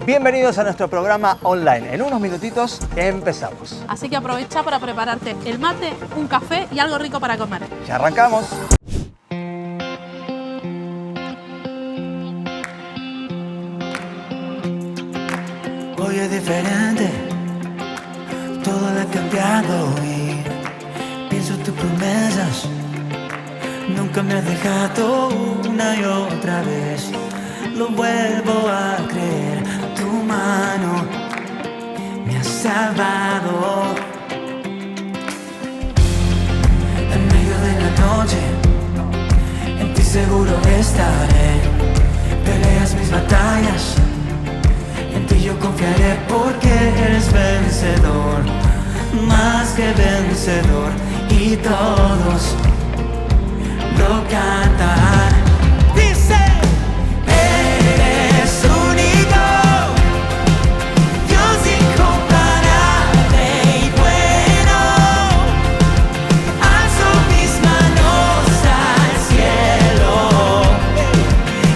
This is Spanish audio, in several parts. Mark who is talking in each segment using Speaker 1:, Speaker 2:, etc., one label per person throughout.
Speaker 1: Bienvenidos a nuestro programa online. En unos minutitos empezamos.
Speaker 2: Así que aprovecha para prepararte el mate, un café y algo rico para comer.
Speaker 1: ¡Ya arrancamos!
Speaker 3: Hoy es diferente, todo lo ha cambiado y pienso tus promesas. Nunca me has dejado una y otra vez. Lo vuelvo a creer, tu mano me ha salvado. En medio de la noche, en ti seguro estaré. Peleas mis batallas, en ti yo confiaré porque eres vencedor, más que vencedor, y todos lo cantarán. Dice, eres único, Dios incomparable y bueno. Alzo mis manos al cielo,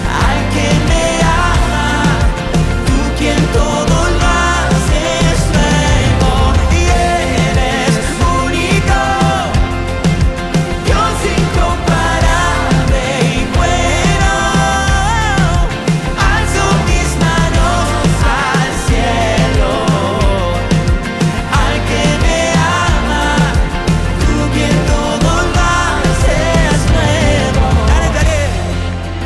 Speaker 3: al que me ama, tú quien todo lo haces nuevo. Y eres único, Dios incomparable y bueno. Alzo mis manos al cielo, al que me ama, tú quien todo lo haces nuevo.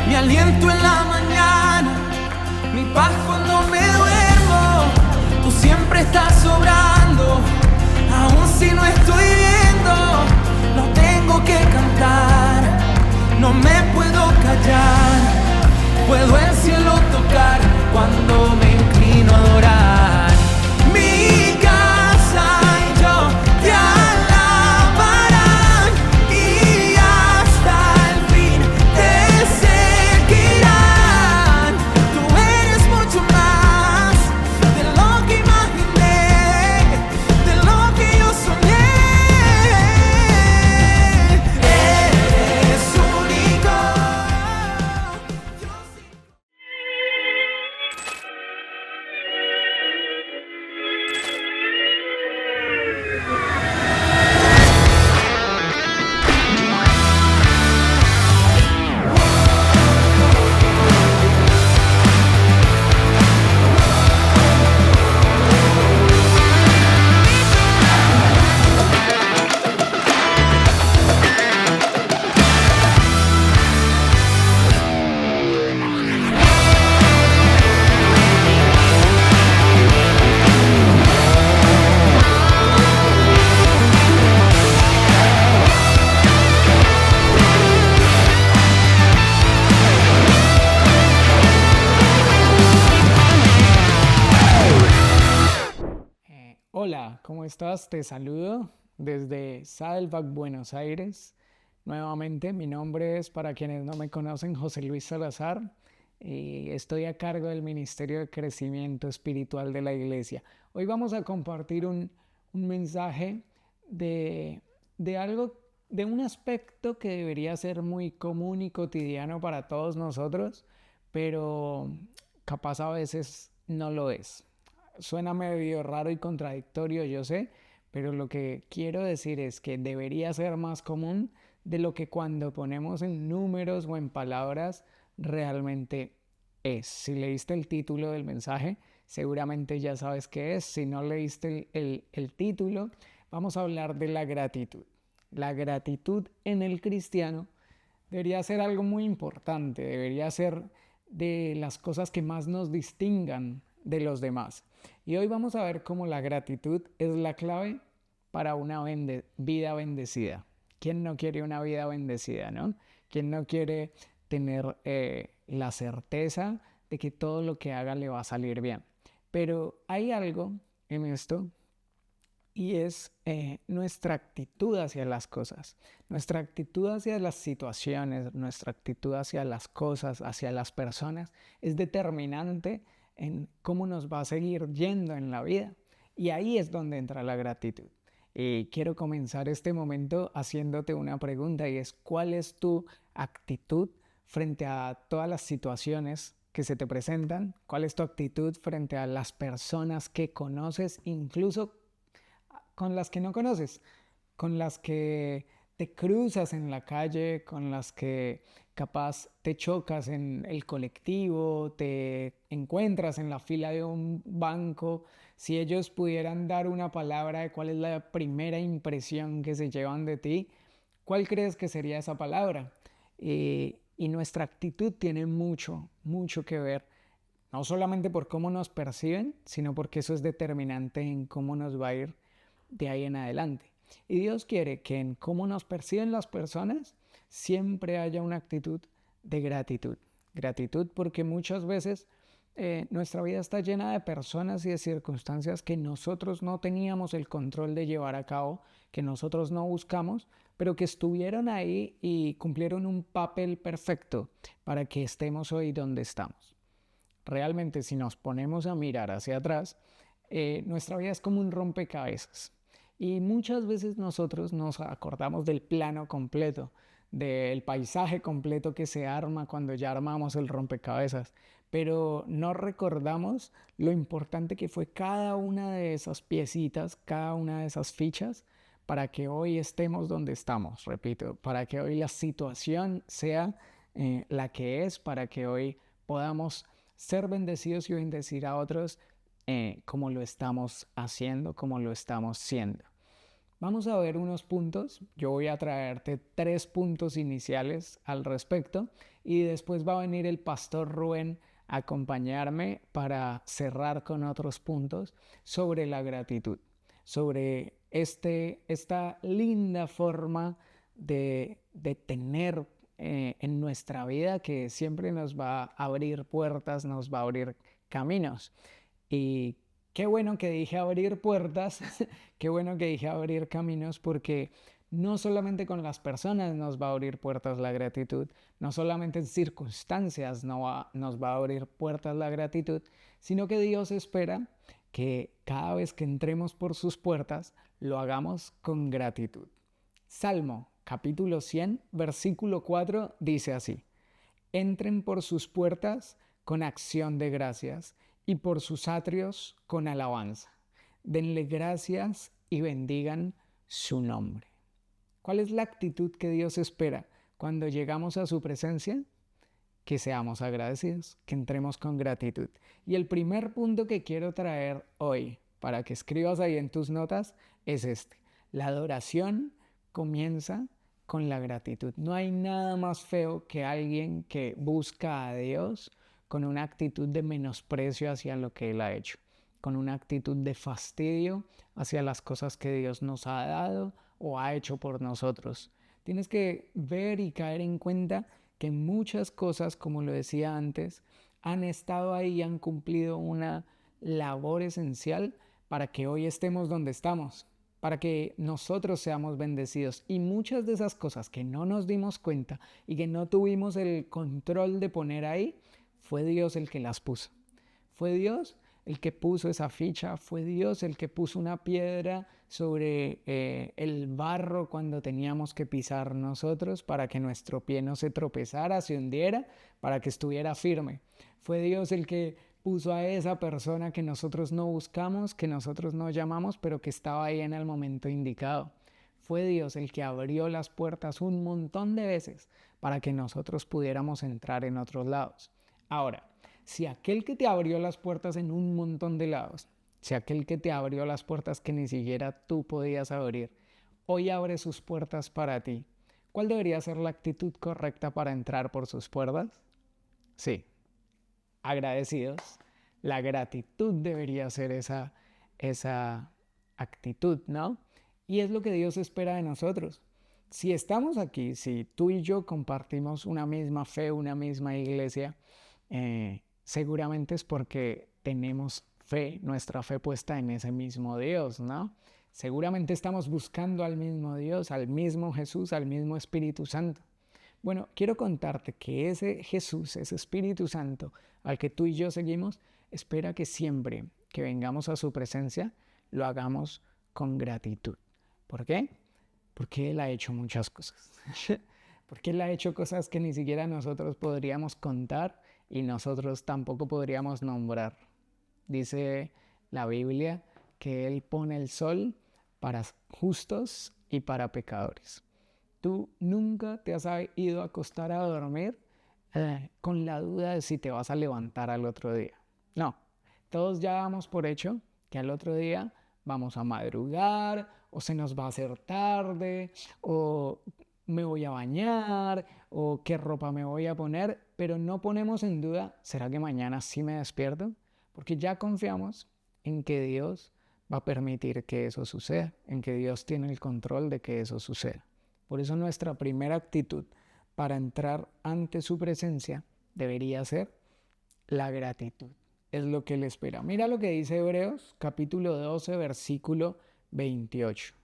Speaker 3: Mi aliento en la mañana, mi paz cuando me duermo. Tú siempre estás sobrando, aun si no estoy viendo. No tengo que cantar, no me puedo callar. Puedo el cielo tocar cuando me inclino a adorar. Mi casa y yo te alabarán y hasta el fin te seguirán. Tú eres mucho más de lo que imaginé, de lo que yo soñé. Eres único.
Speaker 4: Hola, ¿cómo estás? Te saludo desde Saddleback, Buenos Aires. Nuevamente, mi nombre es, para quienes no me conocen, José Luis Salazar y estoy a cargo del Ministerio de Crecimiento Espiritual de la Iglesia. Hoy vamos a compartir un mensaje de algo, de un aspecto que debería ser muy común y cotidiano para todos nosotros, pero capaz a veces no lo es. Suena medio raro y contradictorio, yo sé, pero lo que quiero decir es que debería ser más común de lo que cuando ponemos en números o en palabras realmente es. Si leíste el título del mensaje, seguramente ya sabes qué es. Si no leíste el título, vamos a hablar de la gratitud. La gratitud en el cristiano debería ser algo muy importante, debería ser de las cosas que más nos distingan de los demás. Y hoy vamos a ver cómo la gratitud es la clave para una vida bendecida. ¿Quién no quiere una vida bendecida, no? ¿Quién no quiere tener la certeza de que todo lo que haga le va a salir bien? Pero hay algo en esto y es nuestra actitud hacia las cosas, nuestra actitud hacia las situaciones, nuestra actitud hacia las cosas, hacia las personas, es determinante en cómo nos va a seguir yendo en la vida. Y ahí es donde entra la gratitud. Quiero comenzar este momento haciéndote una pregunta y es: ¿cuál es tu actitud frente a todas las situaciones que se te presentan? ¿Cuál es tu actitud frente a las personas que conoces, incluso con las que no conoces, con las que te cruzas en la calle, con las que capaz te chocas en el colectivo, te encuentras en la fila de un banco? Si ellos pudieran dar una palabra de cuál es la primera impresión que se llevan de ti, ¿cuál crees que sería esa palabra? Y nuestra actitud tiene mucho, mucho que ver, no solamente por cómo nos perciben, sino porque eso es determinante en cómo nos va a ir de ahí en adelante. Y Dios quiere que en cómo nos perciben las personas siempre haya una actitud de gratitud. Gratitud porque muchas veces nuestra vida está llena de personas y de circunstancias que nosotros no teníamos el control de llevar a cabo, que nosotros no buscamos, pero que estuvieron ahí y cumplieron un papel perfecto para que estemos hoy donde estamos. Realmente, si nos ponemos a mirar hacia atrás, nuestra vida es como un rompecabezas. Y muchas veces nosotros nos acordamos del plano completo, del paisaje completo que se arma cuando ya armamos el rompecabezas, pero no recordamos lo importante que fue cada una de esas piecitas, cada una de esas fichas, para que hoy estemos donde estamos, repito, para que hoy la situación sea la que es, para que hoy podamos ser bendecidos y bendecir a otros como lo estamos haciendo, como lo estamos siendo. Vamos a ver unos puntos. Yo voy a traerte 3 puntos iniciales al respecto y después va a venir el pastor Rubén a acompañarme para cerrar con otros puntos sobre la gratitud, sobre esta linda forma de tener en nuestra vida que siempre nos va a abrir puertas, nos va a abrir caminos. Y qué bueno que dije abrir puertas, qué bueno que dije abrir caminos, porque no solamente con las personas nos va a abrir puertas la gratitud, no solamente en circunstancias nos va a abrir puertas la gratitud, sino que Dios espera que cada vez que entremos por sus puertas lo hagamos con gratitud. Salmo capítulo 100, versículo 4 dice así: entren por sus puertas con acción de gracias y por sus atrios con alabanza. Denle gracias y bendigan su nombre. ¿Cuál es la actitud que Dios espera cuando llegamos a su presencia? Que seamos agradecidos, que entremos con gratitud. Y el primer punto que quiero traer hoy, para que escribas ahí en tus notas, es este: la adoración comienza con la gratitud. No hay nada más feo que alguien que busca a Dios con una actitud de menosprecio hacia lo que Él ha hecho, con una actitud de fastidio hacia las cosas que Dios nos ha dado o ha hecho por nosotros. Tienes que ver y caer en cuenta que muchas cosas, como lo decía antes, han estado ahí y han cumplido una labor esencial para que hoy estemos donde estamos, para que nosotros seamos bendecidos. Y muchas de esas cosas que no nos dimos cuenta y que no tuvimos el control de poner ahí, fue Dios el que las puso. Fue Dios el que puso esa ficha, fue Dios el que puso una piedra sobre el barro cuando teníamos que pisar nosotros para que nuestro pie no se tropezara, se hundiera, para que estuviera firme. Fue Dios el que puso a esa persona que nosotros no buscamos, que nosotros no llamamos, pero que estaba ahí en el momento indicado. Fue Dios el que abrió las puertas un montón de veces para que nosotros pudiéramos entrar en otros lados. Ahora, si aquel que te abrió las puertas en un montón de lados, si aquel que te abrió las puertas que ni siquiera tú podías abrir, hoy abre sus puertas para ti, ¿cuál debería ser la actitud correcta para entrar por sus puertas? Sí, agradecidos. La gratitud debería ser esa actitud, ¿no? Y es lo que Dios espera de nosotros. Si estamos aquí, si tú y yo compartimos una misma fe, una misma iglesia, seguramente es porque tenemos fe, nuestra fe puesta en ese mismo Dios, ¿no? Seguramente estamos buscando al mismo Dios, al mismo Jesús, al mismo Espíritu Santo. Bueno, quiero contarte que ese Jesús, ese Espíritu Santo al que tú y yo seguimos, espera que siempre que vengamos a su presencia lo hagamos con gratitud. ¿Por qué? Porque Él ha hecho muchas cosas. Porque Él ha hecho cosas que ni siquiera nosotros podríamos contar y nosotros tampoco podríamos nombrar. Dice la Biblia que Él pone el sol para justos y para pecadores. Tú nunca te has ido a acostar a dormir con la duda de si te vas a levantar al otro día. No, todos ya damos por hecho que al otro día vamos a madrugar, o se nos va a hacer tarde, o me voy a bañar, o qué ropa me voy a poner, pero no ponemos en duda, ¿será que mañana sí me despierto? Porque ya confiamos en que Dios va a permitir que eso suceda, en que Dios tiene el control de que eso suceda. Por eso nuestra primera actitud para entrar ante su presencia debería ser la gratitud. Es lo que Él espera. Mira lo que dice Hebreos, capítulo 12, versículo 28.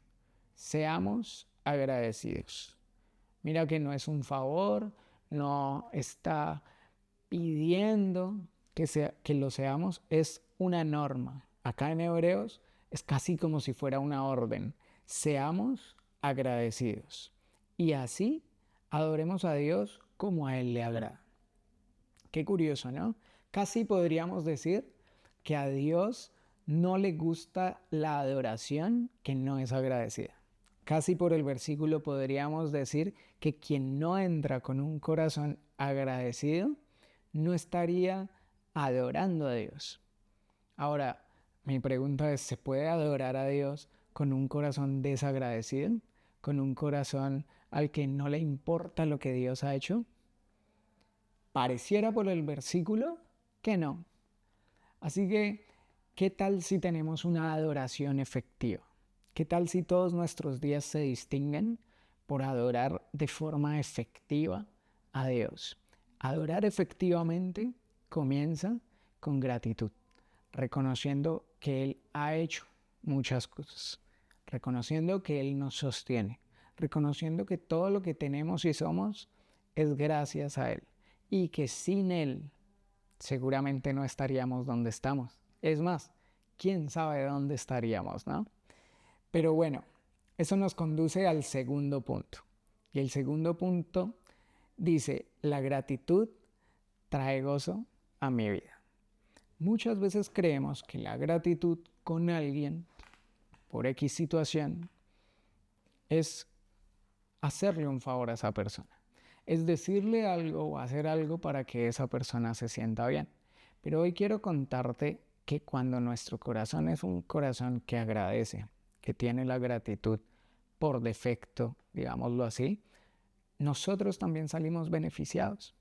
Speaker 4: Seamos agradecidos. Mira que no es un favor, no está pidiendo que lo seamos, es una norma. Acá en Hebreos es casi como si fuera una orden. Seamos agradecidos. Y así adoremos a Dios como a Él le agrada. Qué curioso, ¿no? Casi podríamos decir que a Dios no le gusta la adoración que no es agradecida. Casi por el versículo podríamos decir que quien no entra con un corazón agradecido no estaría adorando a Dios. Ahora, mi pregunta es, ¿se puede adorar a Dios con un corazón desagradecido? ¿Con un corazón al que no le importa lo que Dios ha hecho? Pareciera por el versículo que no. Así que, ¿qué tal si tenemos una adoración efectiva? ¿Qué tal si todos nuestros días se distinguen por adorar de forma efectiva a Dios? Adorar efectivamente comienza con gratitud, reconociendo que Él ha hecho muchas cosas, reconociendo que Él nos sostiene, reconociendo que todo lo que tenemos y somos es gracias a Él y que sin Él seguramente no estaríamos donde estamos. Es más, quién sabe dónde estaríamos, ¿no? Pero bueno, eso nos conduce al segundo punto. Y el segundo punto dice, la gratitud trae gozo a mi vida. Muchas veces creemos que la gratitud con alguien por X situación es hacerle un favor a esa persona. Es decirle algo o hacer algo para que esa persona se sienta bien. Pero hoy quiero contarte que cuando nuestro corazón es un corazón que agradece, que tiene la gratitud por defecto, digámoslo así, nosotros también salimos beneficiados.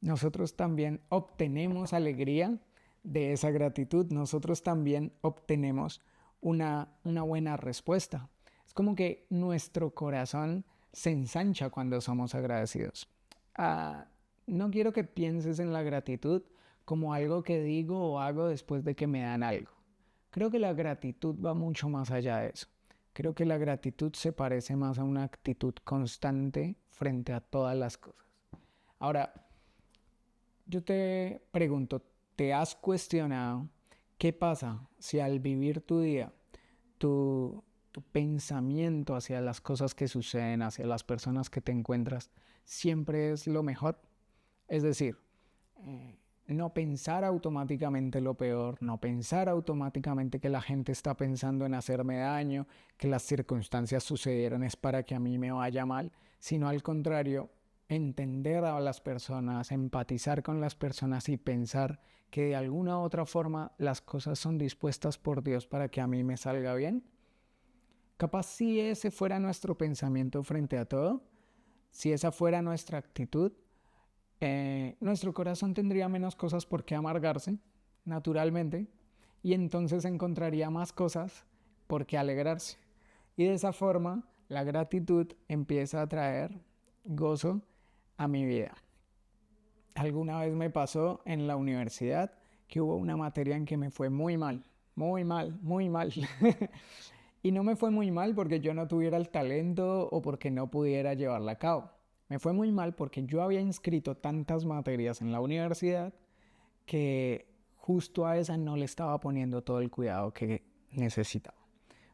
Speaker 4: Nosotros también obtenemos alegría de esa gratitud. Nosotros también obtenemos una buena respuesta. Es como que nuestro corazón se ensancha cuando somos agradecidos. No quiero que pienses en la gratitud como algo que digo o hago después de que me dan algo. Creo que la gratitud va mucho más allá de eso. Creo que la gratitud se parece más a una actitud constante frente a todas las cosas. Ahora, yo te pregunto, ¿te has cuestionado qué pasa si al vivir tu día, tu pensamiento hacia las cosas que suceden, hacia las personas que te encuentras, siempre es lo mejor? Es decir, no pensar automáticamente lo peor, no pensar automáticamente que la gente está pensando en hacerme daño, que las circunstancias sucedieron es para que a mí me vaya mal, sino al contrario, entender a las personas, empatizar con las personas y pensar que de alguna u otra forma las cosas son dispuestas por Dios para que a mí me salga bien. Capaz si ese fuera nuestro pensamiento frente a todo, si esa fuera nuestra actitud, nuestro corazón tendría menos cosas por qué amargarse, naturalmente, y entonces encontraría más cosas por qué alegrarse. Y de esa forma, la gratitud empieza a traer gozo a mi vida. Alguna vez me pasó en la universidad que hubo una materia en que me fue muy mal, muy mal, muy mal. Y no me fue muy mal porque yo no tuviera el talento o porque no pudiera llevarla a cabo. Me fue muy mal porque yo había inscrito tantas materias en la universidad que justo a esa no le estaba poniendo todo el cuidado que necesitaba.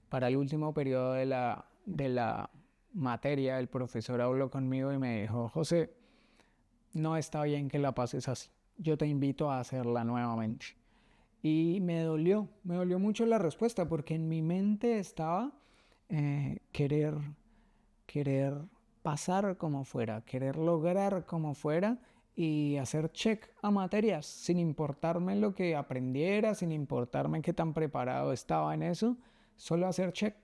Speaker 4: Para el último periodo de la materia, el profesor habló conmigo y me dijo, José, no está bien que la pases así. yo te invito a hacerla nuevamente. Y me dolió mucho la respuesta porque en mi mente estaba querer pasar como fuera, querer lograr como fuera y hacer check a materias sin importarme lo que aprendiera, sin importarme qué tan preparado estaba en eso, solo hacer check.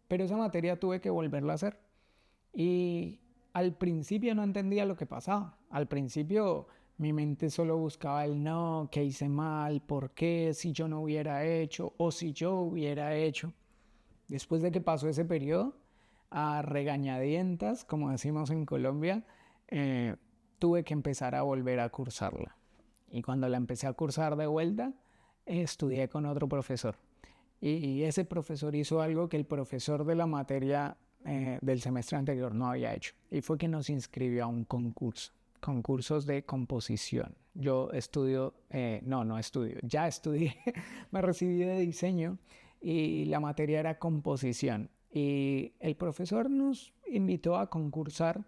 Speaker 4: Pero esa materia tuve que volverla a hacer. Y al principio no entendía lo que pasaba. Al principio mi mente solo buscaba el no, qué hice mal, por qué, si yo no hubiera hecho o si yo hubiera hecho. Después de que pasó ese periodo, a regañadientas, como decimos en Colombia, tuve que empezar a volver a cursarla. Y cuando la empecé a cursar de vuelta, estudié con otro profesor. Y ese profesor hizo algo que el profesor de la materia del semestre anterior no había hecho. Y fue que nos inscribió a un concurso, concursos de composición. Yo estudio, no estudio, ya estudié, me recibí de diseño y la materia era composición. Y el profesor nos invitó a concursar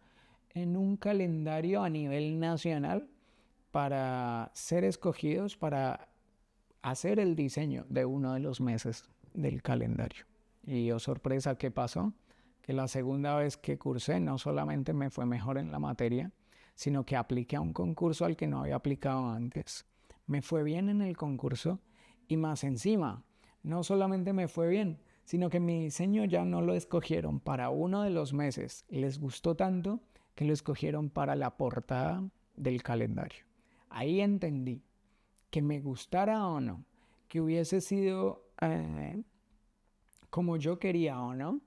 Speaker 4: en un calendario a nivel nacional para ser escogidos para hacer el diseño de uno de los meses del calendario. Y oh sorpresa, ¿qué pasó? Que la segunda vez que cursé no solamente me fue mejor en la materia, sino que apliqué a un concurso al que no había aplicado antes. Me fue bien en el concurso y más encima, no solamente me fue bien, sino que mi diseño ya no lo escogieron para uno de los meses. Les gustó tanto que lo escogieron para la portada del calendario. Ahí entendí que me gustara o no, que hubiese sido como yo quería o no,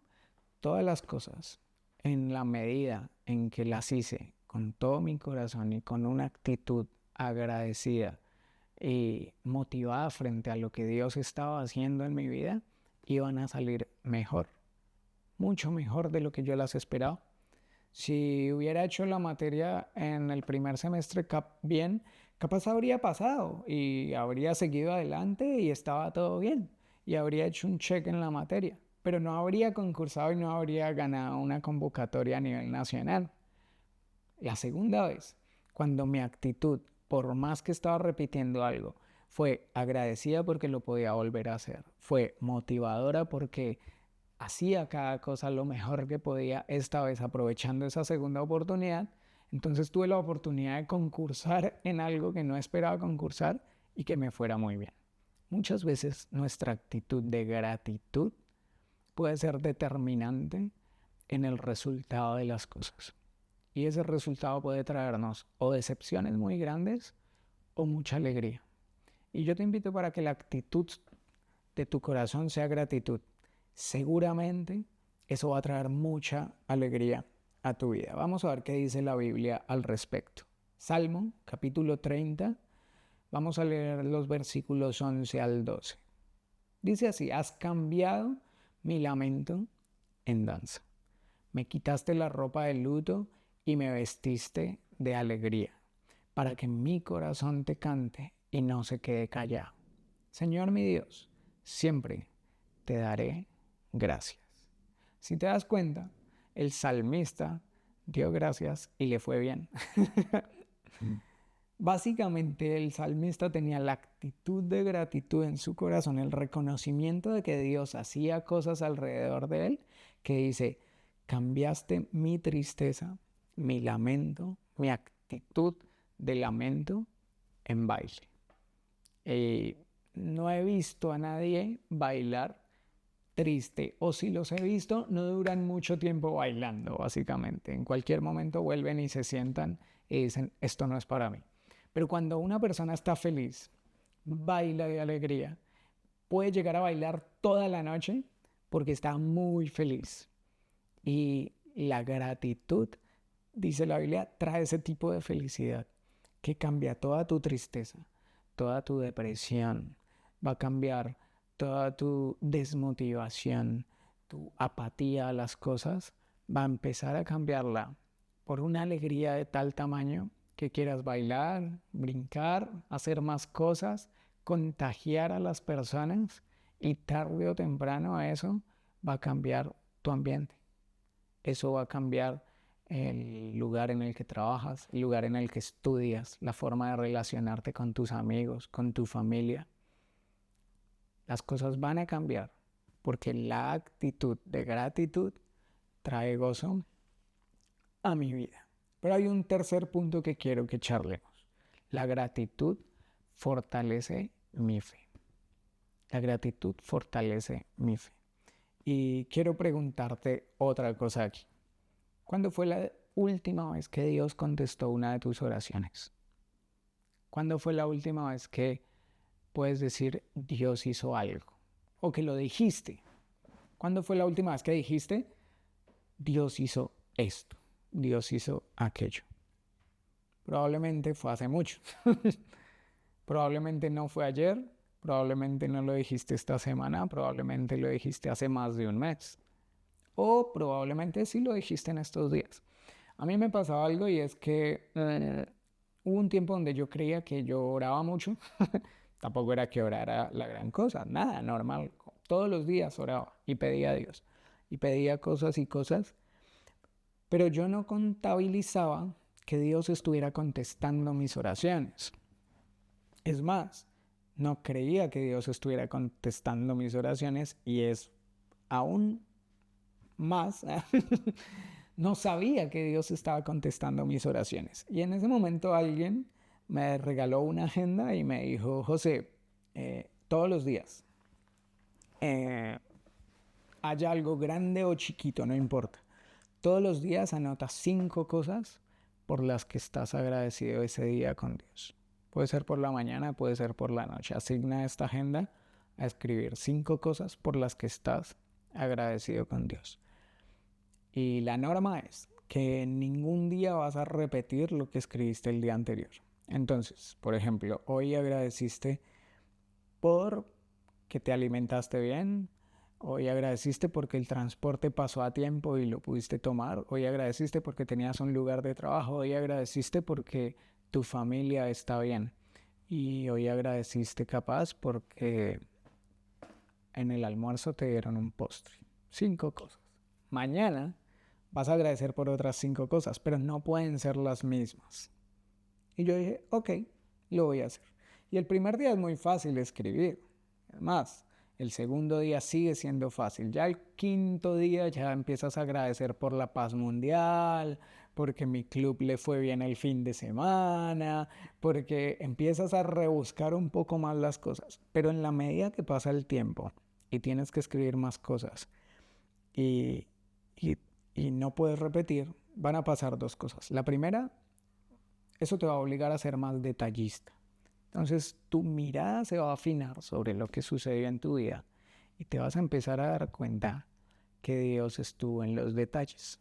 Speaker 4: todas las cosas, en la medida en que las hice con todo mi corazón y con una actitud agradecida y motivada frente a lo que Dios estaba haciendo en mi vida, iban a salir mejor, mucho mejor de lo que yo las esperaba. Si hubiera hecho la materia en el primer semestre bien, capaz habría pasado y habría seguido adelante y estaba todo bien y habría hecho un check en la materia, pero no habría concursado y no habría ganado una convocatoria a nivel nacional. La segunda vez, cuando mi actitud, por más que estaba repitiendo algo, fue agradecida porque lo podía volver a hacer, fue motivadora porque hacía cada cosa lo mejor que podía, esta vez aprovechando esa segunda oportunidad. Entonces tuve la oportunidad de concursar en algo que no esperaba concursar y que me fuera muy bien. Muchas veces nuestra actitud de gratitud puede ser determinante en el resultado de las cosas. Y ese resultado puede traernos o decepciones muy grandes o mucha alegría. Y yo te invito para que la actitud de tu corazón sea gratitud. Seguramente eso va a traer mucha alegría a tu vida. Vamos a ver qué dice la Biblia al respecto. Salmo, capítulo 30. Vamos a leer los versículos 11 al 12. Dice así: has cambiado mi lamento en danza. Me quitaste la ropa de luto y me vestiste de alegría, para que mi corazón te cante y no se quede callado. Señor mi Dios, siempre te daré gracias. Si te das cuenta, el salmista dio gracias y le fue bien. Básicamente el salmista tenía la actitud de gratitud en su corazón, el reconocimiento de que Dios hacía cosas alrededor de él, que dice: cambiaste mi tristeza, mi lamento, mi actitud de lamento en baile. No he visto a nadie bailar triste, o si los he visto, no duran mucho tiempo bailando, básicamente. En cualquier momento vuelven y se sientan y dicen: esto no es para mí. Pero cuando una persona está feliz, baila de alegría, puede llegar a bailar toda la noche porque está muy feliz. Y la gratitud, dice la Biblia, trae ese tipo de felicidad que cambia toda tu tristeza, toda tu depresión, va a cambiar toda tu desmotivación, tu apatía a las cosas, va a empezar a cambiarla por una alegría de tal tamaño que quieras bailar, brincar, hacer más cosas, contagiar a las personas, y tarde o temprano eso va a cambiar tu ambiente. Eso va a cambiar el lugar en el que trabajas, el lugar en el que estudias, la forma de relacionarte con tus amigos, con tu familia. Las cosas van a cambiar porque la actitud de gratitud trae gozo a mi vida. Pero hay un tercer punto que quiero que charlemos. La gratitud fortalece mi fe. La gratitud fortalece mi fe. Y quiero preguntarte otra cosa aquí. ¿Cuándo fue la última vez que Dios contestó una de tus oraciones? ¿Cuándo fue la última vez que puedes decir Dios hizo algo? O que lo dijiste. ¿Cuándo fue la última vez que dijiste Dios hizo esto? Dios hizo aquello. Probablemente fue hace mucho. Probablemente no fue ayer. Probablemente no lo dijiste esta semana. Probablemente lo dijiste hace más de un mes. O probablemente sí lo dijiste en estos días. A mí me pasaba algo y es que hubo un tiempo donde yo creía que yo oraba mucho. Tampoco era que orara la gran cosa. Nada, normal. Todos los días oraba y pedía a Dios. Y pedía cosas y cosas. Pero yo no contabilizaba que Dios estuviera contestando mis oraciones. Es más, no creía que Dios estuviera contestando mis oraciones y es aún más, no sabía que Dios estaba contestando mis oraciones. Y en ese momento alguien me regaló una agenda y me dijo, José, todos los días, haya algo grande o chiquito, no importa. Todos los días anota 5 cosas por las que estás agradecido ese día con Dios. Puede ser por la mañana, puede ser por la noche. Asigna esta agenda a escribir 5 cosas por las que estás agradecido con Dios. Y la norma es que ningún día vas a repetir lo que escribiste el día anterior. Entonces, por ejemplo, hoy agradeciste por que te alimentaste bien. Hoy agradeciste porque el transporte pasó a tiempo y lo pudiste tomar. Hoy agradeciste porque tenías un lugar de trabajo. Hoy agradeciste porque tu familia está bien. Y hoy agradeciste capaz porque en el almuerzo te dieron un postre. 5 cosas. Mañana vas a agradecer por otras 5 cosas, pero no pueden ser las mismas. Y yo dije, ok, lo voy a hacer. Y el primer día es muy fácil escribir. Además, el segundo día sigue siendo fácil. Ya el quinto día ya empiezas a agradecer por la paz mundial, porque mi club le fue bien el fin de semana, porque empiezas a rebuscar un poco más las cosas. Pero en la medida que pasa el tiempo y tienes que escribir más cosas y no puedes repetir, van a pasar 2 cosas. La primera, eso te va a obligar a ser más detallista. Entonces tu mirada se va a afinar sobre lo que sucedió en tu vida y te vas a empezar a dar cuenta que Dios estuvo en los detalles.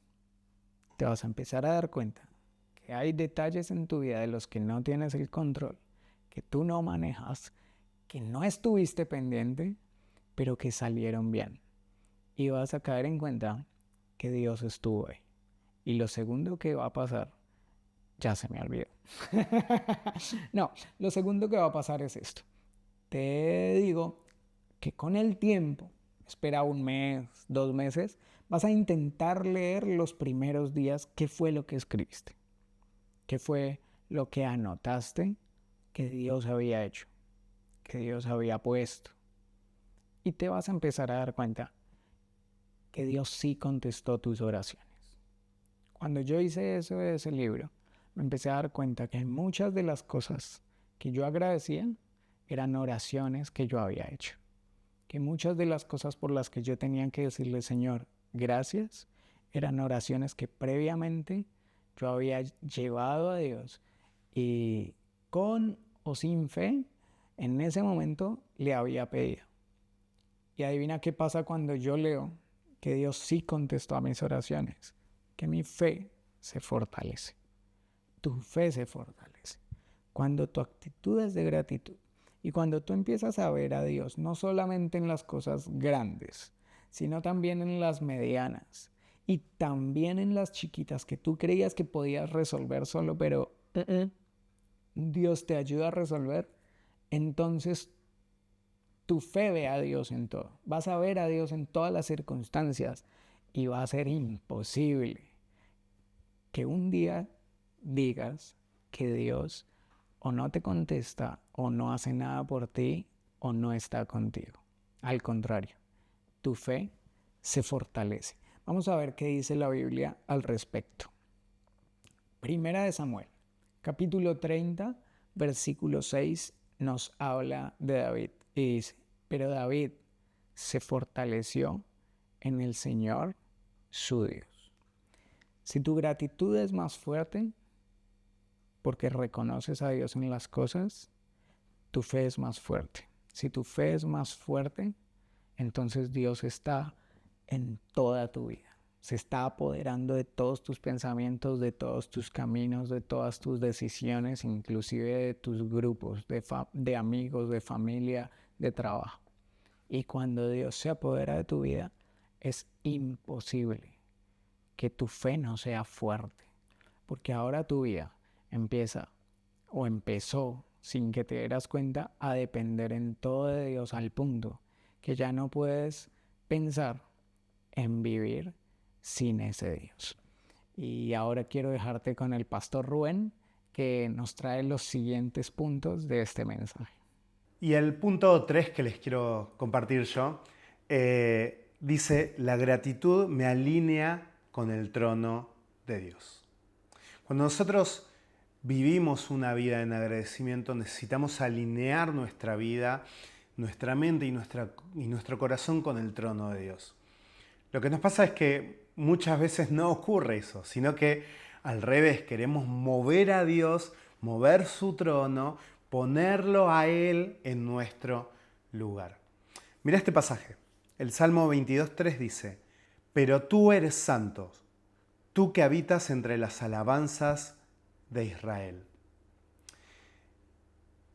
Speaker 4: Te vas a empezar a dar cuenta que hay detalles en tu vida de los que no tienes el control, que tú no manejas, que no estuviste pendiente, pero que salieron bien. Y vas a caer en cuenta que Dios estuvo ahí. Y lo segundo que va a pasar, ya se me olvidó. No, lo segundo que va a pasar es esto. Te digo que con el tiempo, espera 1 mes, 2 meses, vas a intentar leer los primeros días qué fue lo que escribiste. Qué fue lo que anotaste que Dios había hecho, que Dios había puesto. Y te vas a empezar a dar cuenta que Dios sí contestó tus oraciones. Cuando yo hice eso de ese libro, me empecé a dar cuenta que muchas de las cosas que yo agradecía eran oraciones que yo había hecho. Que muchas de las cosas por las que yo tenía que decirle, Señor, gracias, eran oraciones que previamente yo había llevado a Dios y con o sin fe, en ese momento le había pedido. Y adivina qué pasa cuando yo leo que Dios sí contestó a mis oraciones, que mi fe se fortalece. Tu fe se fortalece. Cuando tu actitud es de gratitud y cuando tú empiezas a ver a Dios no solamente en las cosas grandes, sino también en las medianas y también en las chiquitas que tú creías que podías resolver solo, pero Dios te ayuda a resolver, entonces tu fe ve a Dios en todo. Vas a ver a Dios en todas las circunstancias y va a ser imposible que un día digas que Dios o no te contesta o no hace nada por ti o no está contigo. Al contrario, tu fe se fortalece. Vamos a ver qué dice la Biblia al respecto. Primera de Samuel, capítulo 30, versículo 6, nos habla de David y dice: pero David se fortaleció en el Señor su Dios. Si tu gratitud es más fuerte porque reconoces a Dios en las cosas, tu fe es más fuerte. Si tu fe es más fuerte, entonces Dios está en toda tu vida. Se está apoderando de todos tus pensamientos, de todos tus caminos, de todas tus decisiones, inclusive de tus grupos, de amigos, de familia, de trabajo. Y cuando Dios se apodera de tu vida, es imposible que tu fe no sea fuerte, porque ahora tu vida empieza o empezó sin que te dieras cuenta a depender en todo de Dios, al punto que ya no puedes pensar en vivir sin ese Dios. Y ahora quiero dejarte con el pastor Rubén, que nos trae los siguientes puntos de este mensaje.
Speaker 5: Y el punto 3 que les quiero compartir yo, dice: la gratitud me alinea con el trono de Dios. Cuando nosotros vivimos una vida en agradecimiento, necesitamos alinear nuestra vida, nuestra mente y nuestro corazón con el trono de Dios. Lo que nos pasa es que muchas veces no ocurre eso, sino que al revés, queremos mover a Dios, mover su trono, ponerlo a Él en nuestro lugar. Mira este pasaje. El Salmo 22:3 dice: pero tú eres santo, tú que habitas entre las alabanzas de Israel.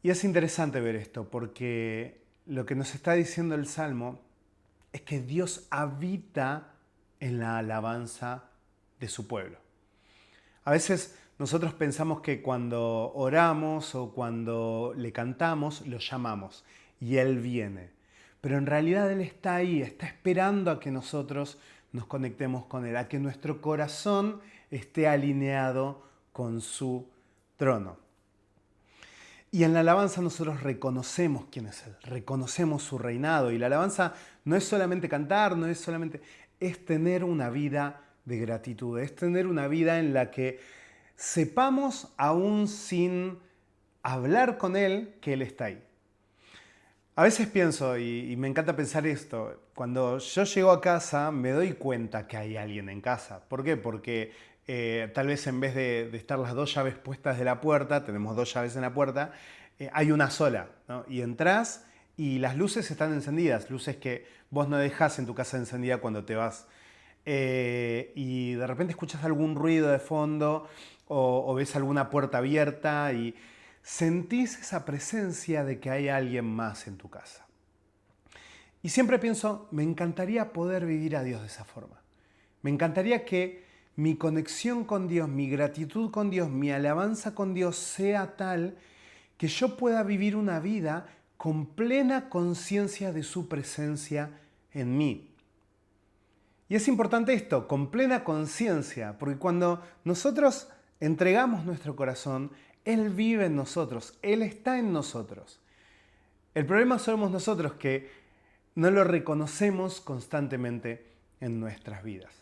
Speaker 5: Y es interesante ver esto, porque lo que nos está diciendo el Salmo es que Dios habita en la alabanza de su pueblo. A veces nosotros pensamos que cuando oramos o cuando le cantamos, lo llamamos y Él viene. Pero en realidad Él está ahí, está esperando a que nosotros nos conectemos con Él, a que nuestro corazón esté alineado con su trono. Y en la alabanza nosotros reconocemos quién es Él, reconocemos su reinado. Y la alabanza no es solamente cantar, es tener una vida de gratitud, es tener una vida en la que sepamos, aún sin hablar con Él, que Él está ahí. A veces pienso, y me encanta pensar esto, cuando yo llego a casa me doy cuenta que hay alguien en casa. ¿Por qué? Porque tal vez en vez de estar las dos llaves puestas de la puerta, tenemos dos llaves en la puerta, hay una sola, ¿no? Y entras y las luces están encendidas, luces que vos no dejás en tu casa encendida cuando te vas. Y de repente escuchas algún ruido de fondo o ves alguna puerta abierta y sentís esa presencia de que hay alguien más en tu casa. Y siempre pienso, me encantaría poder vivir a Dios de esa forma. Me encantaría que mi conexión con Dios, mi gratitud con Dios, mi alabanza con Dios sea tal que yo pueda vivir una vida con plena conciencia de su presencia en mí. Y es importante esto, con plena conciencia, porque cuando nosotros entregamos nuestro corazón, Él vive en nosotros, Él está en nosotros. El problema somos nosotros que no lo reconocemos constantemente en nuestras vidas.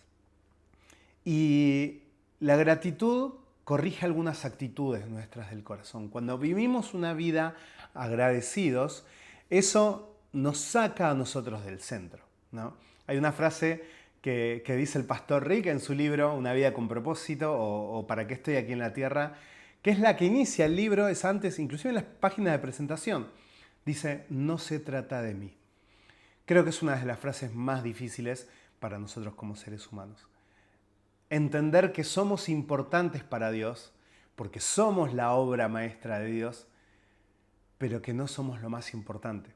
Speaker 5: Y la gratitud corrige algunas actitudes nuestras del corazón. Cuando vivimos una vida agradecidos, eso nos saca a nosotros del centro, ¿no? Hay una frase que dice el pastor Rick en su libro Una vida con propósito o ¿Para qué estoy aquí en la tierra?, que es la que inicia el libro, es antes, inclusive en las páginas de presentación. Dice: no se trata de mí. Creo que es una de las frases más difíciles para nosotros como seres humanos. Entender que somos importantes para Dios, porque somos la obra maestra de Dios, pero que no somos lo más importante.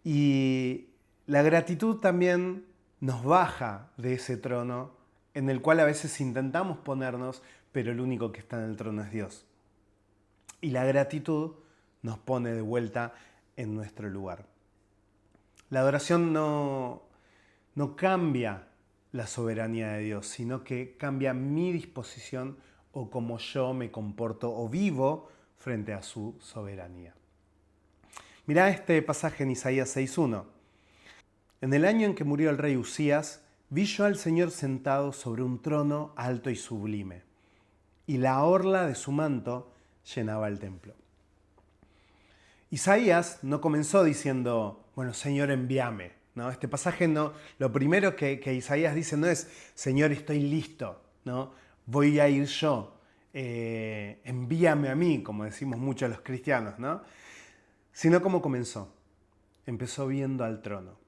Speaker 5: Y la gratitud también nos baja de ese trono en el cual a veces intentamos ponernos, pero el único que está en el trono es Dios. Y la gratitud nos pone de vuelta en nuestro lugar. La adoración no cambia la soberanía de Dios, sino que cambia mi disposición o cómo yo me comporto o vivo frente a su soberanía. Mirá este pasaje en Isaías 6:1. En el año en que murió el rey Usías, vi yo al Señor sentado sobre un trono alto y sublime, y la orla de su manto llenaba el templo. Isaías no comenzó diciendo, bueno, Señor, envíame. ¿No? Este pasaje no, lo primero que Isaías dice no es, Señor, estoy listo, ¿no? Voy a ir yo, envíame a mí, como decimos muchos los cristianos, ¿no? Sino cómo comenzó. Empezó viendo al trono.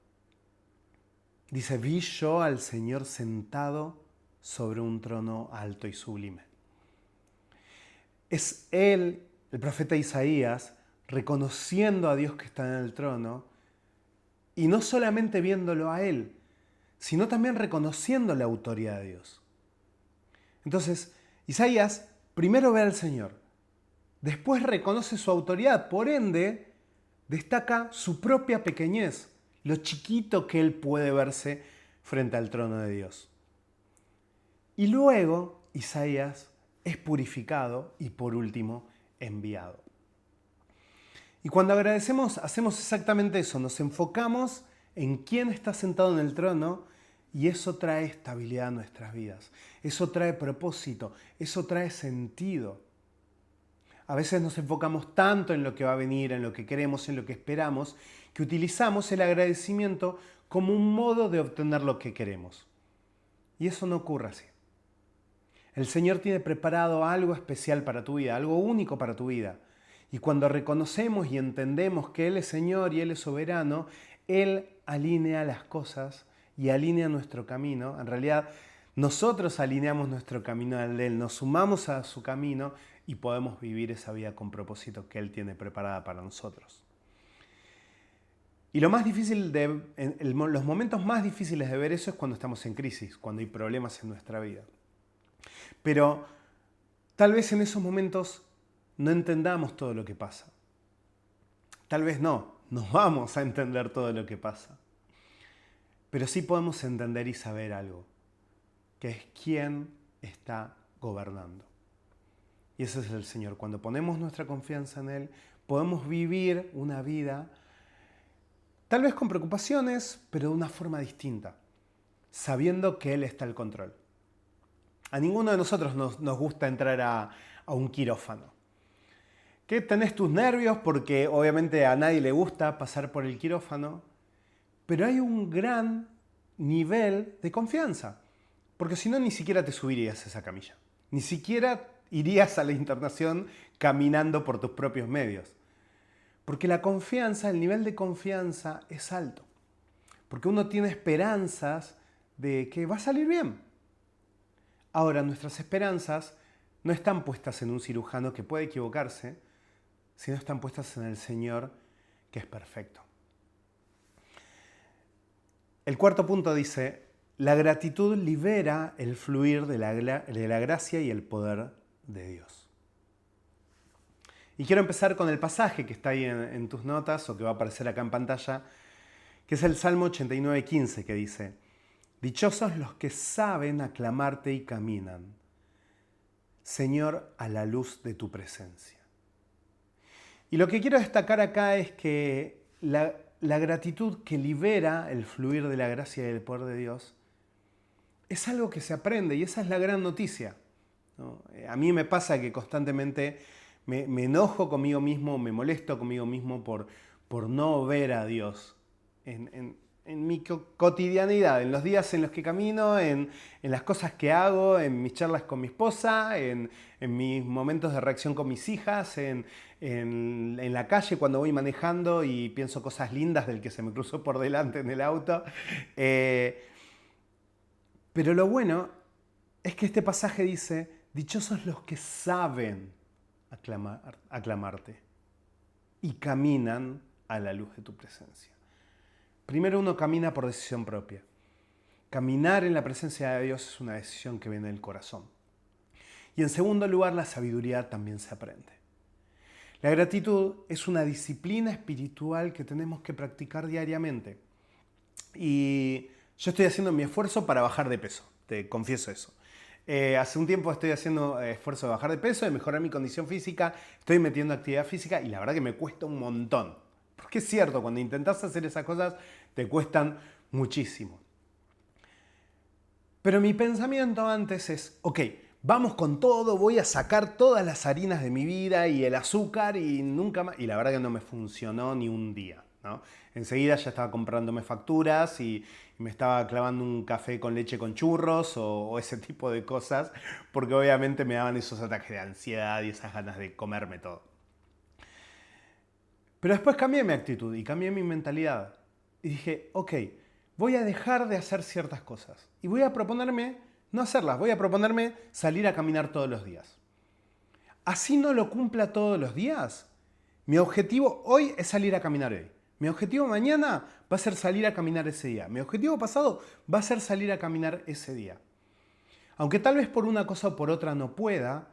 Speaker 5: Dice, vi yo al Señor sentado sobre un trono alto y sublime. Es él, el profeta Isaías, reconociendo a Dios que está en el trono, y no solamente viéndolo a él, sino también reconociendo la autoridad de Dios. Entonces, Isaías primero ve al Señor, después reconoce su autoridad, por ende, destaca su propia pequeñez, lo chiquito que él puede verse frente al trono de Dios. Y luego, Isaías es purificado y, por último, enviado. Y cuando agradecemos, hacemos exactamente eso, nos enfocamos en quién está sentado en el trono y eso trae estabilidad a nuestras vidas, eso trae propósito, eso trae sentido. A veces nos enfocamos tanto en lo que va a venir, en lo que queremos, en lo que esperamos, que utilizamos el agradecimiento como un modo de obtener lo que queremos. Y eso no ocurre así. El Señor tiene preparado algo especial para tu vida, algo único para tu vida. Y cuando reconocemos y entendemos que Él es Señor y Él es soberano, Él alinea las cosas y alinea nuestro camino. En realidad, nosotros alineamos nuestro camino al de Él, nos sumamos a su camino y podemos vivir esa vida con propósito que Él tiene preparada para nosotros. Y lo más difícil los momentos más difíciles de ver eso es cuando estamos en crisis, cuando hay problemas en nuestra vida. Pero tal vez en esos momentos no entendamos todo lo que pasa. Tal vez no vamos a entender todo lo que pasa. Pero sí podemos entender y saber algo, que es quién está gobernando. Y ese es el Señor. Cuando ponemos nuestra confianza en Él, podemos vivir una vida, tal vez con preocupaciones, pero de una forma distinta, sabiendo que Él está al control. A ninguno de nosotros nos gusta entrar a un quirófano. Que tenés tus nervios porque obviamente a nadie le gusta pasar por el quirófano, pero hay un gran nivel de confianza, porque si no ni siquiera te subirías a esa camilla, ni siquiera irías a la internación caminando por tus propios medios, porque la confianza, el nivel de confianza es alto, porque uno tiene esperanzas de que va a salir bien. Ahora, nuestras esperanzas no están puestas en un cirujano que puede equivocarse, sino están puestas en el Señor, que es perfecto. El cuarto punto dice, la gratitud libera el fluir de la gracia y el poder de Dios. Y quiero empezar con el pasaje que está ahí en tus notas, o que va a aparecer acá en pantalla, que es el Salmo 89:15, que dice, dichosos los que saben aclamarte y caminan, Señor, a la luz de tu presencia. Y lo que quiero destacar acá es que la gratitud que libera el fluir de la gracia y el poder de Dios es algo que se aprende y esa es la gran noticia, ¿no? A mí me pasa que constantemente me enojo conmigo mismo, me molesto conmigo mismo por no ver a Dios en mi cotidianidad, en los días en los que camino, en las cosas que hago, en mis charlas con mi esposa, en mis momentos de reacción con mis hijas, en la calle cuando voy manejando y pienso cosas lindas del que se me cruzó por delante en el auto. Pero lo bueno es que este pasaje dice, dichosos los que saben aclamarte y caminan a la luz de tu presencia. Primero uno camina por decisión propia. Caminar en la presencia de Dios es una decisión que viene del corazón. Y en segundo lugar, la sabiduría también se aprende. La gratitud es una disciplina espiritual que tenemos que practicar diariamente. Y Yo estoy haciendo mi esfuerzo para bajar de peso, te confieso eso. Hace un tiempo estoy haciendo esfuerzo de bajar de peso, de mejorar mi condición física, estoy metiendo actividad física y la verdad que me cuesta un montón. Porque es cierto, cuando intentas hacer esas cosas te cuestan muchísimo. Pero mi pensamiento antes es, ok, vamos con todo, voy a sacar todas las harinas de mi vida y el azúcar y nunca más. Y la verdad que no me funcionó ni un día, ¿no? Enseguida ya estaba comprándome facturas y me estaba clavando un café con leche con churros o ese tipo de cosas, porque obviamente me daban esos ataques de ansiedad y esas ganas de comerme todo. Pero después cambié mi actitud y cambié mi mentalidad. Y dije, ok, voy a dejar de hacer ciertas cosas. Y voy a proponerme no hacerlas, voy a proponerme salir a caminar todos los días. Así no lo cumpla todos los días. Mi objetivo hoy es salir a caminar hoy. Mi objetivo mañana va a ser salir a caminar ese día. Mi objetivo pasado va a ser salir a caminar ese día. Aunque tal vez por una cosa o por otra no pueda,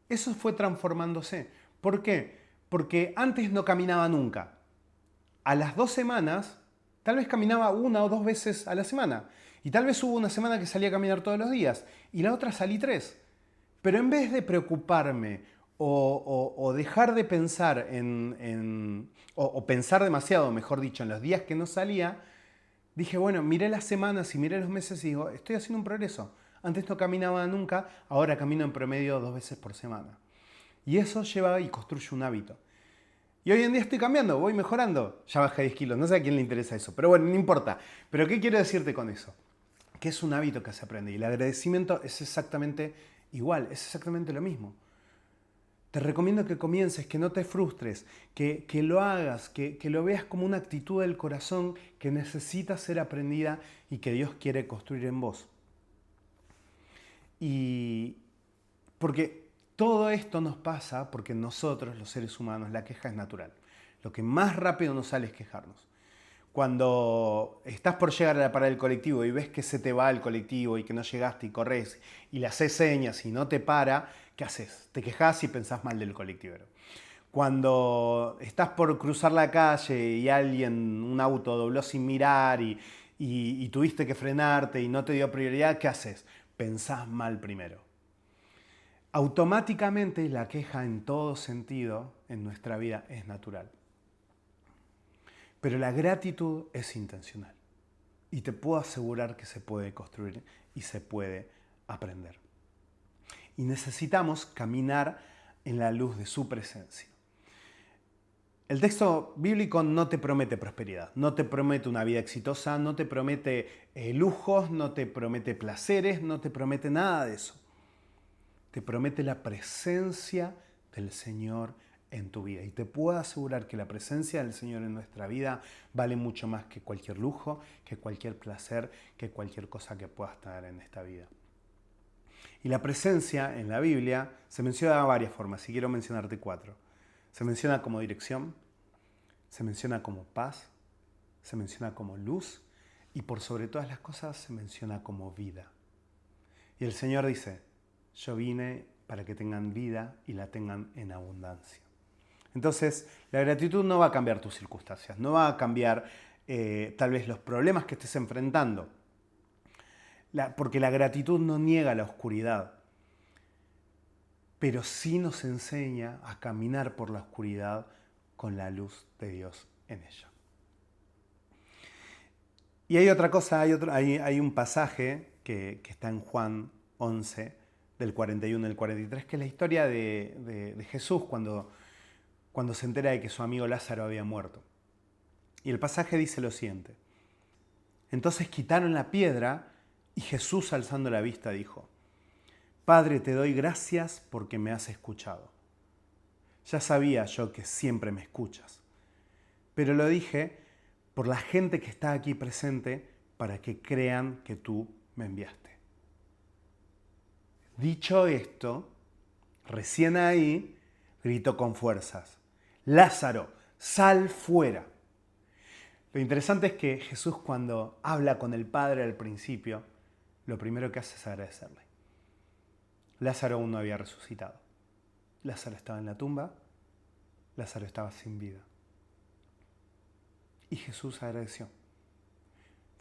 Speaker 5: eso fue transformándose. ¿Por qué? Porque antes no caminaba nunca. A las 2 semanas, tal vez caminaba 1 o 2 veces a la semana. Y tal vez hubo una semana que salí a caminar todos los días. Y la otra salí 3. Pero en vez de preocuparme o dejar de pensar o pensar demasiado, mejor dicho, en los días que no salía, dije, bueno, miré las semanas y miré los meses y digo, estoy haciendo un progreso. Antes no caminaba nunca, ahora camino en promedio 2 veces por semana. Y eso lleva y construye un hábito. Y hoy en día estoy cambiando, voy mejorando. Ya bajé 10 kilos, no sé a quién le interesa eso, pero bueno, no importa. Pero ¿qué quiero decirte con eso? Que es un hábito que se aprende y el agradecimiento es exactamente igual, es exactamente lo mismo. Te recomiendo que comiences, que no te frustres, que lo hagas, que lo veas como una actitud del corazón que necesita ser aprendida y que Dios quiere construir en vos. Y porque todo esto nos pasa porque nosotros, los seres humanos, la queja es natural. Lo que más rápido nos sale es quejarnos. Cuando estás por llegar a la parada del colectivo y ves que se te va el colectivo y que no llegaste y corres y le haces señas y no te para, ¿qué haces? Te quejas y pensás mal del colectivero. Cuando estás por cruzar la calle y un auto dobló sin mirar y tuviste que frenarte y no te dio prioridad, ¿qué haces? Pensás mal primero. Automáticamente la queja en todo sentido en nuestra vida es natural. Pero la gratitud es intencional y te puedo asegurar que se puede construir y se puede aprender. Y necesitamos caminar en la luz de su presencia. El texto bíblico no te promete prosperidad, no te promete una vida exitosa, no te promete lujos, no te promete placeres, no te promete nada de eso. Te promete la presencia del Señor en tu vida. Y te puedo asegurar que la presencia del Señor en nuestra vida vale mucho más que cualquier lujo, que cualquier placer, que cualquier cosa que puedas tener en esta vida. Y la presencia en la Biblia se menciona de varias formas, y quiero mencionarte 4. Se menciona como dirección, se menciona como paz, se menciona como luz y por sobre todas las cosas se menciona como vida. Y el Señor dice, yo vine para que tengan vida y la tengan en abundancia. Entonces, la gratitud no va a cambiar tus circunstancias, no va a cambiar tal vez los problemas que estés enfrentando, porque la gratitud no niega la oscuridad, pero sí nos enseña a caminar por la oscuridad con la luz de Dios en ella. Y hay otra cosa, hay un pasaje que está en Juan 11, del 41 al 43, que es la historia de Jesús cuando se entera de que su amigo Lázaro había muerto. Y el pasaje dice lo siguiente. Entonces quitaron la piedra y Jesús, alzando la vista, dijo, Padre, te doy gracias porque me has escuchado. Ya sabía yo que siempre me escuchas, pero lo dije por la gente que está aquí presente para que crean que tú me enviaste. Dicho esto, recién ahí gritó con fuerzas, Lázaro, sal fuera. Lo interesante es que Jesús, cuando habla con el Padre al principio, lo primero que hace es agradecerle. Lázaro aún no había resucitado. Lázaro estaba en la tumba, Lázaro estaba sin vida. Y Jesús agradeció.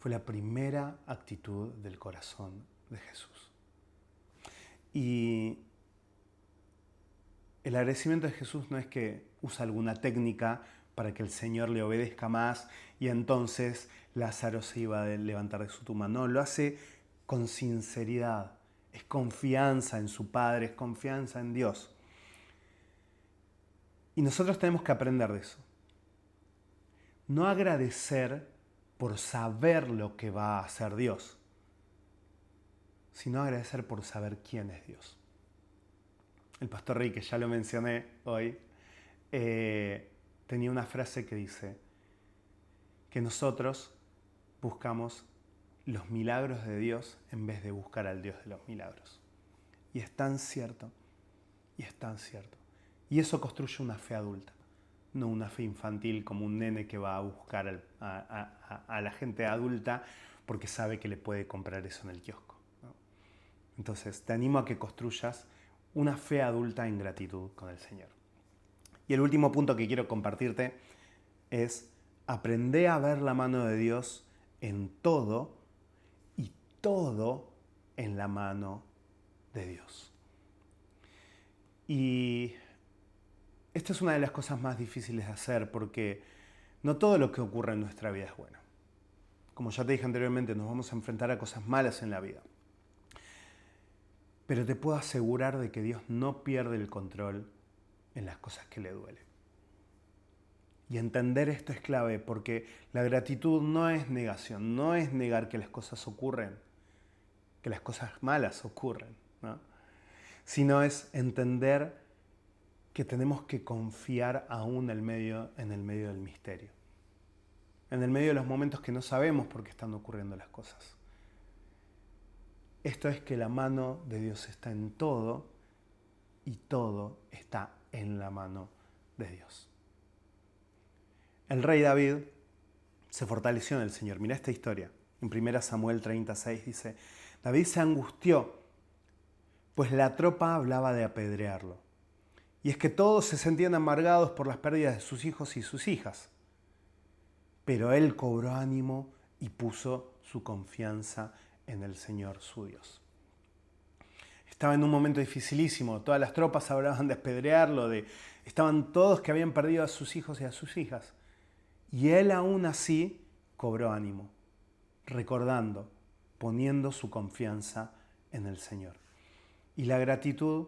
Speaker 5: fue la primera actitud del corazón de Jesús. Y el agradecimiento de Jesús no es que usa alguna técnica para que el Señor le obedezca más y entonces Lázaro se iba a levantar de su tumba. No, lo hace con sinceridad. Es confianza en su Padre, es confianza en Dios. Y nosotros tenemos que aprender de eso. No agradecer por saber lo que va a hacer Dios, sino agradecer por saber quién es Dios. El pastor Rick, que ya lo mencioné hoy, tenía una frase que dice que nosotros buscamos los milagros de Dios en vez de buscar al Dios de los milagros. Y es tan cierto, y es tan cierto. Y eso construye una fe adulta, no una fe infantil como un nene que va a buscar a la gente adulta porque sabe que le puede comprar eso en el kiosco, ¿no? Entonces, te animo a que construyas una fe adulta en gratitud con el Señor. Y el último punto que quiero compartirte es: aprende a ver la mano de Dios en todo y todo en la mano de Dios. Y esta es una de las cosas más difíciles de hacer porque no todo lo que ocurre en nuestra vida es bueno. Como ya te dije anteriormente, nos vamos a enfrentar a cosas malas en la vida. Pero te puedo asegurar de que Dios no pierde el control en las cosas que le duelen. Y entender esto es clave porque la gratitud no es negación, no es negar que las cosas ocurren, que las cosas malas ocurren, ¿no? Sino es entender que tenemos que confiar aún en el medio del misterio, en el medio de los momentos que no sabemos por qué están ocurriendo las cosas. Esto es que la mano de Dios está en todo y todo está en la mano de Dios. El rey David se fortaleció en el Señor. Mira esta historia. En 1 Samuel 36 dice: David se angustió, pues la tropa hablaba de apedrearlo. Y es que todos se sentían amargados por las pérdidas de sus hijos y sus hijas. Pero él cobró ánimo y puso su confianza en el Señor su Dios. Estaba en un momento dificilísimo. Todas las tropas hablaban de apedrearlo. Estaban todos que habían perdido a sus hijos y a sus hijas. Y él aún así cobró ánimo, recordando, poniendo su confianza en el Señor. Y la gratitud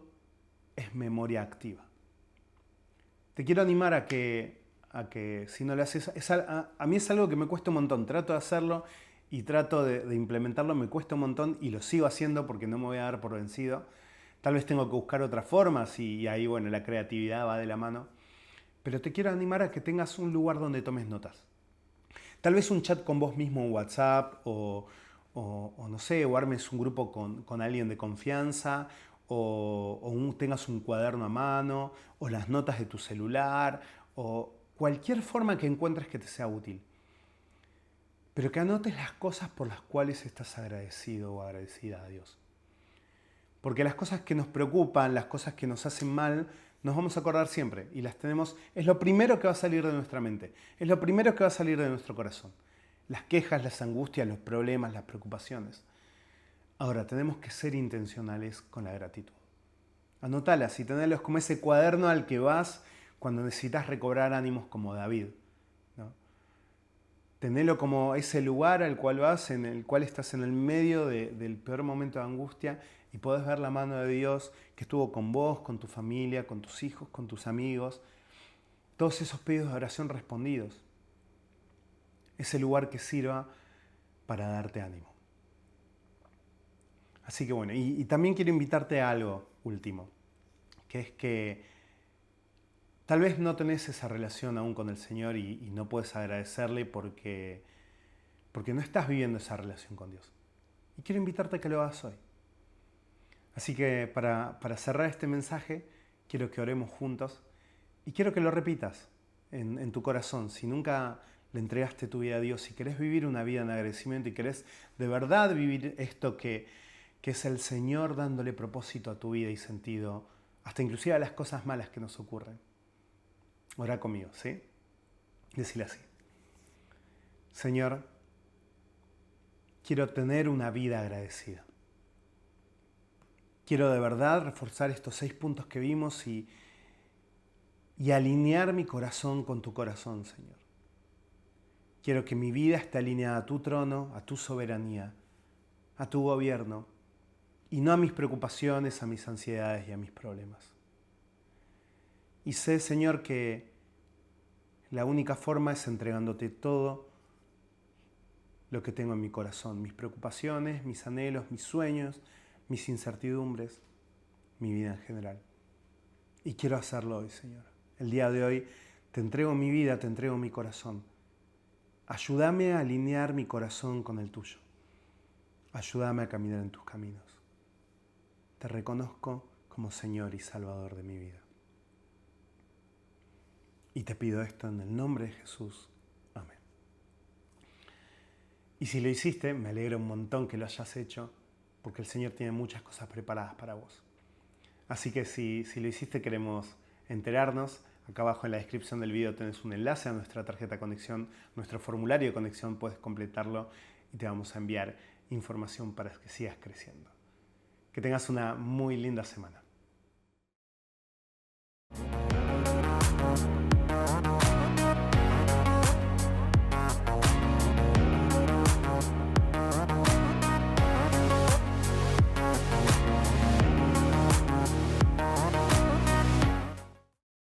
Speaker 5: es memoria activa. Te quiero animar a que si no lo haces, a mí es algo que me cuesta un montón. Trato de hacerlo y trato de implementarlo, me cuesta un montón y lo sigo haciendo porque no me voy a dar por vencido. Tal vez tengo que buscar otras formas y ahí, bueno, la creatividad va de la mano. Pero te quiero animar a que tengas un lugar donde tomes notas. Tal vez un chat con vos mismo en WhatsApp o no sé, o armes un grupo con alguien de confianza o tengas un cuaderno a mano o las notas de tu celular o cualquier forma que encuentres que te sea útil. Pero que anotes las cosas por las cuales estás agradecido o agradecida a Dios. Porque las cosas que nos preocupan, las cosas que nos hacen mal, nos vamos a acordar siempre y las tenemos. Es lo primero que va a salir de nuestra mente, es lo primero que va a salir de nuestro corazón. Las quejas, las angustias, los problemas, las preocupaciones. Ahora, tenemos que ser intencionales con la gratitud. Anotalas y tenerlos como ese cuaderno al que vas cuando necesitas recobrar ánimos como David, ¿no? Tenelo como ese lugar al cual vas, en el cual estás en el medio del peor momento de angustia y podés ver la mano de Dios que estuvo con vos, con tu familia, con tus hijos, con tus amigos. Todos esos pedidos de oración respondidos. Ese lugar que sirva para darte ánimo. Así que bueno, y también quiero invitarte a algo último, que es que tal vez no tenés esa relación aún con el Señor y no puedes agradecerle porque no estás viviendo esa relación con Dios. Y quiero invitarte a que lo hagas hoy. Así que para cerrar este mensaje, quiero que oremos juntos y quiero que lo repitas en tu corazón. Si nunca le entregaste tu vida a Dios, si querés vivir una vida en agradecimiento y querés de verdad vivir esto que es el Señor dándole propósito a tu vida y sentido, hasta inclusive a las cosas malas que nos ocurren. Ora conmigo, ¿sí? Decile así: Señor, quiero tener una vida agradecida. Quiero de verdad reforzar estos 6 puntos que vimos y alinear mi corazón con tu corazón, Señor. Quiero que mi vida esté alineada a tu trono, a tu soberanía, a tu gobierno, y no a mis preocupaciones, a mis ansiedades y a mis problemas. Y sé, Señor, que la única forma es entregándote todo lo que tengo en mi corazón, mis preocupaciones, mis anhelos, mis sueños, mis incertidumbres, mi vida en general. Y quiero hacerlo hoy, Señor. El día de hoy te entrego mi vida, te entrego mi corazón. Ayúdame a alinear mi corazón con el tuyo. Ayúdame a caminar en tus caminos. Te reconozco como Señor y Salvador de mi vida. Y te pido esto en el nombre de Jesús. Amén. Y si lo hiciste, me alegra un montón que lo hayas hecho, porque el Señor tiene muchas cosas preparadas para vos. Así que si lo hiciste, queremos enterarnos. Acá abajo en la descripción del video tenés un enlace a nuestra tarjeta de conexión, nuestro formulario de conexión, puedes completarlo y te vamos a enviar información para que sigas creciendo. Que tengas una muy linda semana.